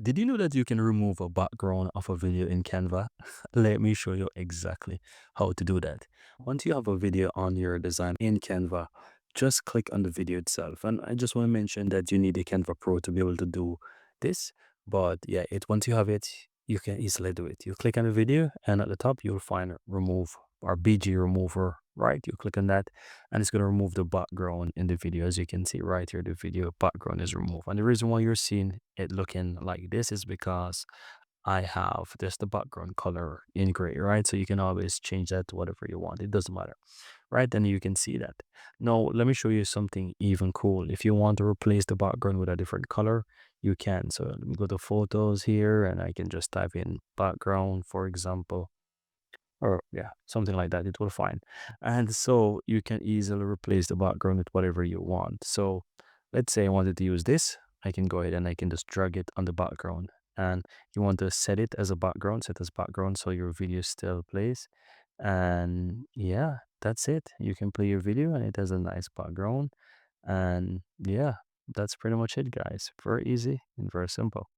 Did you know that you can remove a background of a video in Canva? Let me show you exactly how to do that. Once you have a video on your design in Canva, just click on the video itself. And I just want to mention that you need a Canva Pro to be able to do this. But yeah, once you have it, you can easily do it. You click on the video, and at the top you'll find remove or BG remover, right? You click on that, and it's going to remove the background in the video. As you can see right here, the video background is removed. And the reason why you're seeing it looking like this is because I have just the background color in gray, right? So you can always change that to whatever you want. It doesn't matter, right? Then you can see that. Now, let me show you something even cool. If you want to replace the background with a different color, you can. So let me go to photos here, and I can just type in background, for example, or yeah, something like that. It will find. And so you can easily replace the background with whatever you want. So let's say I wanted to use this. I can go ahead and I can just drag it on the background. And you want to set it as a background, set as background so your video still plays. And yeah, that's it. You can play your video and it has a nice background. And yeah, that's pretty much it, guys. Very easy and very simple.